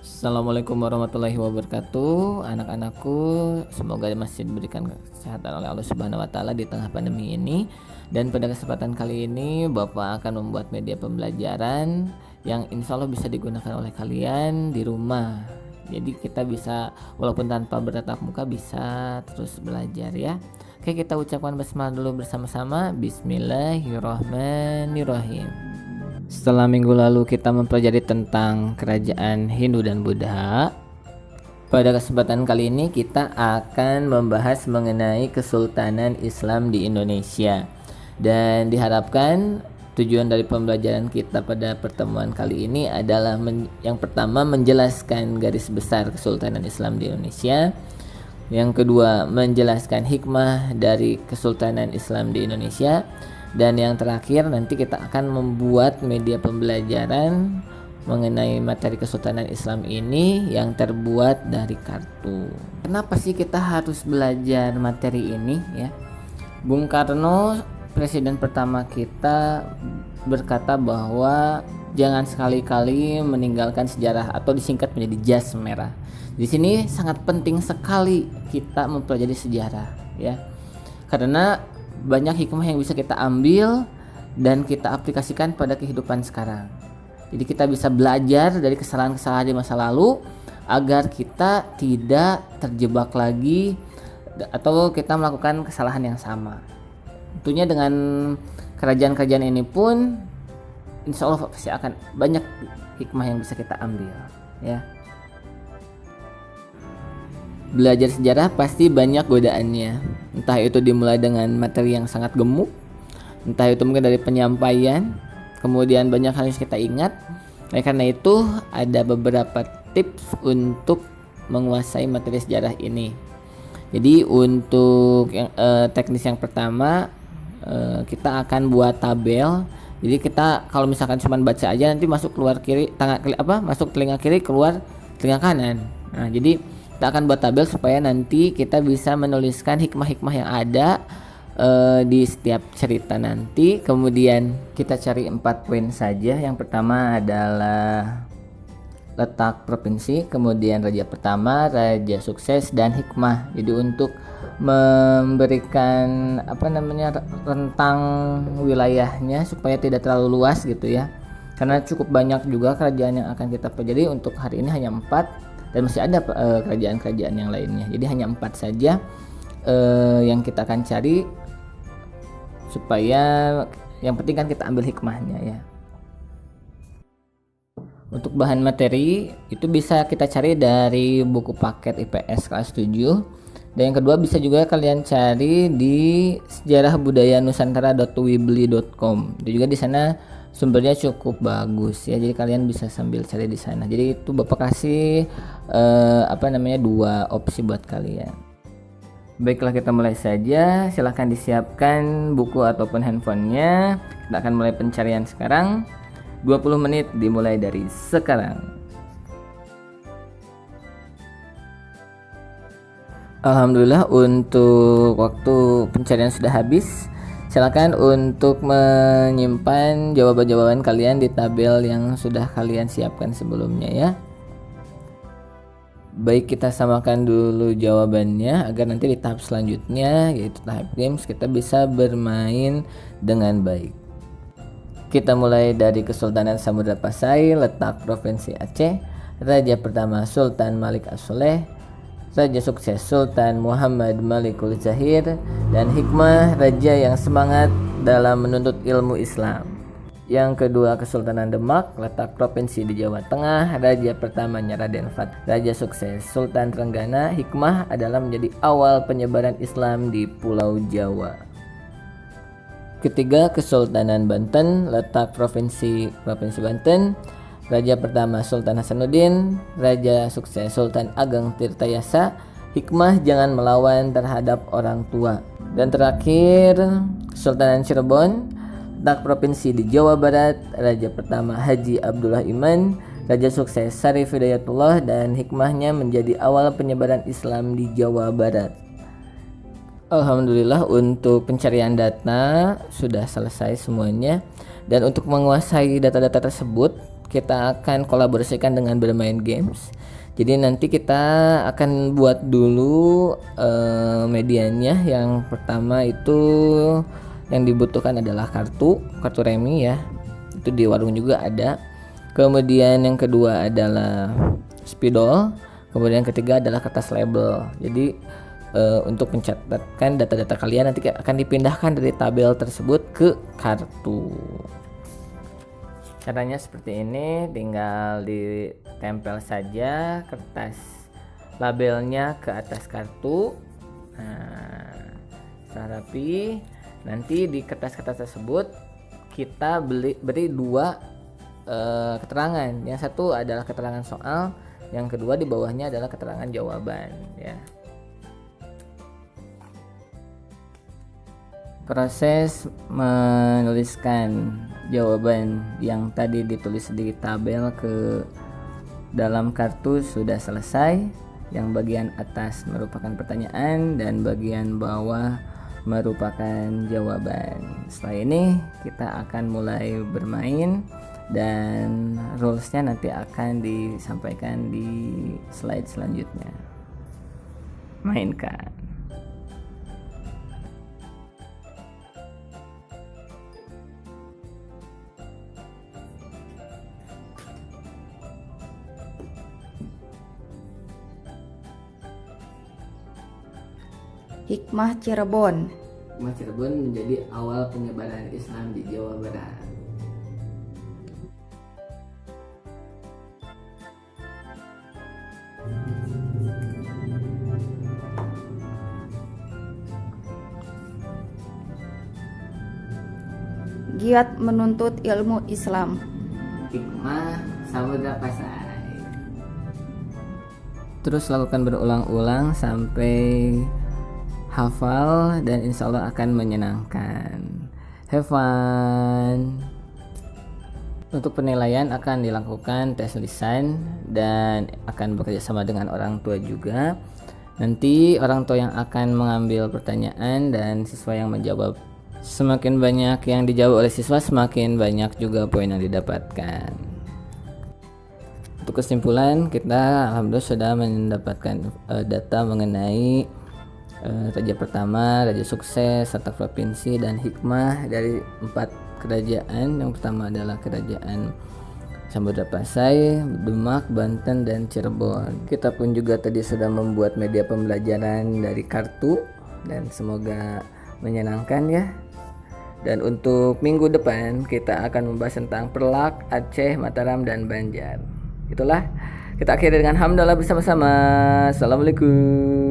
Assalamualaikum warahmatullahi wabarakatuh. Anak-anakku, semoga masih diberikan kesehatan oleh Allah Subhanahu wa taala di tengah pandemi ini. Dan pada kesempatan kali ini Bapak akan membuat media pembelajaran yang insya Allah bisa digunakan oleh kalian di rumah. Jadi kita bisa walaupun tanpa bertatap muka bisa terus belajar ya. Oke, kita ucapkan basmalah dulu bersama-sama. Bismillahirrahmanirrahim. Setelah minggu lalu kita mempelajari tentang kerajaan Hindu dan Buddha, pada kesempatan kali ini kita akan membahas mengenai Kesultanan Islam di Indonesia. Dan diharapkan tujuan dari pembelajaran kita pada pertemuan kali ini adalah yang pertama menjelaskan garis besar Kesultanan Islam di Indonesia. Yang kedua menjelaskan hikmah dari Kesultanan Islam di Indonesia. Dan yang terakhir nanti kita akan membuat media pembelajaran mengenai materi Kesultanan Islam ini yang terbuat dari kartu. Kenapa sih kita harus belajar materi ini ya? Bung Karno, presiden pertama kita, berkata bahwa jangan sekali-kali meninggalkan sejarah atau disingkat menjadi jas merah. Di sini sangat penting sekali kita mempelajari sejarah ya. Karena banyak hikmah yang bisa kita ambil dan kita aplikasikan pada kehidupan sekarang. Jadi kita bisa belajar dari kesalahan-kesalahan di masa lalu agar kita tidak terjebak lagi atau kita melakukan kesalahan yang sama. Tentunya dengan kerajaan-kerajaan ini pun insya Allah pasti akan banyak hikmah yang bisa kita ambil ya. Belajar sejarah pasti banyak godaannya. Entah itu dimulai dengan materi yang sangat gemuk, entah itu mungkin dari penyampaian, kemudian banyak hal yang kita ingat. Nah, karena itu ada beberapa tips untuk menguasai materi sejarah ini. Jadi untuk teknis yang pertama kita akan buat tabel. Jadi kita kalau misalkan cuma baca aja nanti masuk keluar kiri, masuk telinga kiri keluar telinga kanan. Nah, jadi kita akan buat tabel supaya nanti kita bisa menuliskan hikmah-hikmah yang ada di setiap cerita nanti. Kemudian kita cari 4 poin saja. Yang pertama adalah letak provinsi, kemudian raja pertama, raja sukses, dan hikmah. Jadi untuk memberikan rentang wilayahnya supaya tidak terlalu luas gitu ya. Karena cukup banyak juga kerajaan yang akan kita pelajari. Untuk hari ini hanya 4. Dan masih ada kerajaan-kerajaan yang lainnya. Jadi hanya 4 saja yang kita akan cari, supaya yang penting kan kita ambil hikmahnya ya. Untuk bahan materi itu bisa kita cari dari buku paket IPS kelas 7. Dan yang kedua bisa juga kalian cari di sejarahbudaya.nusantara.weebly.com. Itu juga di sana sumbernya cukup bagus ya, jadi kalian bisa sambil cari di sana. Jadi itu Bapak kasih 2 opsi buat kalian. Baiklah, kita mulai saja. Silahkan disiapkan buku ataupun handphonenya. Kita akan mulai pencarian sekarang. 20 menit dimulai dari sekarang. Alhamdulillah untuk waktu pencarian sudah habis. Silakan untuk menyimpan jawaban-jawaban kalian di tabel yang sudah kalian siapkan sebelumnya ya. Baik, kita samakan dulu jawabannya agar nanti di tahap selanjutnya, yaitu tahap games, kita bisa bermain dengan baik. Kita mulai dari Kesultanan Samudra Pasai, letak Provinsi Aceh. Raja pertama Sultan Malik As-Soleh, raja sukses Sultan Muhammad Malikul Zahir, dan hikmah raja yang semangat dalam menuntut ilmu Islam. Yang kedua Kesultanan Demak, letak provinsi di Jawa Tengah. Raja pertamanya Raden Fat, raja sukses Sultan Trenggana. Hikmah adalah menjadi awal penyebaran Islam di Pulau Jawa. Ketiga Kesultanan Banten, letak provinsi Banten. Raja pertama Sultan Hasanuddin, raja sukses Sultan Ageng Tirtayasa. Hikmah jangan melawan terhadap orang tua. Dan terakhir Kesultanan Cirebon, letak provinsi di Jawa Barat. Raja pertama Haji Abdullah Iman, raja sukses Syarif Hidayatullah, dan hikmahnya menjadi awal penyebaran Islam di Jawa Barat. Alhamdulillah untuk pencarian data sudah selesai semuanya. Dan untuk menguasai data-data tersebut, kita akan kolaborasikan dengan bermain games. Jadi nanti kita akan buat dulu medianya. Yang pertama itu yang dibutuhkan adalah kartu remi ya. Itu di warung juga ada. Kemudian yang kedua adalah spidol. Kemudian yang ketiga adalah kertas label. Jadi untuk mencatatkan data-data kalian nanti akan dipindahkan dari tabel tersebut ke kartu. Caranya seperti ini, tinggal ditempel saja kertas labelnya ke atas kartu. Nah, setelah rapi, nanti di kertas-kertas tersebut kita beri dua keterangan. Yang satu adalah keterangan soal, yang kedua di bawahnya adalah keterangan jawaban ya. Proses menuliskan jawaban yang tadi ditulis di tabel ke dalam kartu sudah selesai. Yang bagian atas merupakan pertanyaan dan bagian bawah merupakan jawaban. Setelah ini kita akan mulai bermain dan rulesnya nanti akan disampaikan di slide selanjutnya. Mainkan. Hikmah Cirebon. Hikmah Cirebon menjadi awal penyebaran Islam di Jawa Barat. Giat menuntut ilmu Islam. Hikmah Samudra Pasai. Terus lakukan berulang-ulang sampai hafal dan insya Allah akan menyenangkan. Have fun. Untuk penilaian akan dilakukan tes lisan dan akan bekerja sama dengan orang tua juga. Nanti orang tua yang akan mengambil pertanyaan dan siswa yang menjawab. Semakin banyak yang dijawab oleh siswa, semakin banyak juga poin yang didapatkan. Untuk kesimpulan, kita alhamdulillah sudah mendapatkan data mengenai raja pertama, raja sukses, serta provinsi dan hikmah dari 4 kerajaan. Yang pertama adalah kerajaan Samudra Pasai, Demak, Banten, dan Cirebon. Kita pun juga tadi sudah membuat media pembelajaran dari kartu dan semoga menyenangkan ya. Dan untuk minggu depan kita akan membahas tentang Perlak, Aceh, Mataram, dan Banjar. Itulah, kita akhiri dengan hamdalah bersama-sama. Assalamualaikum.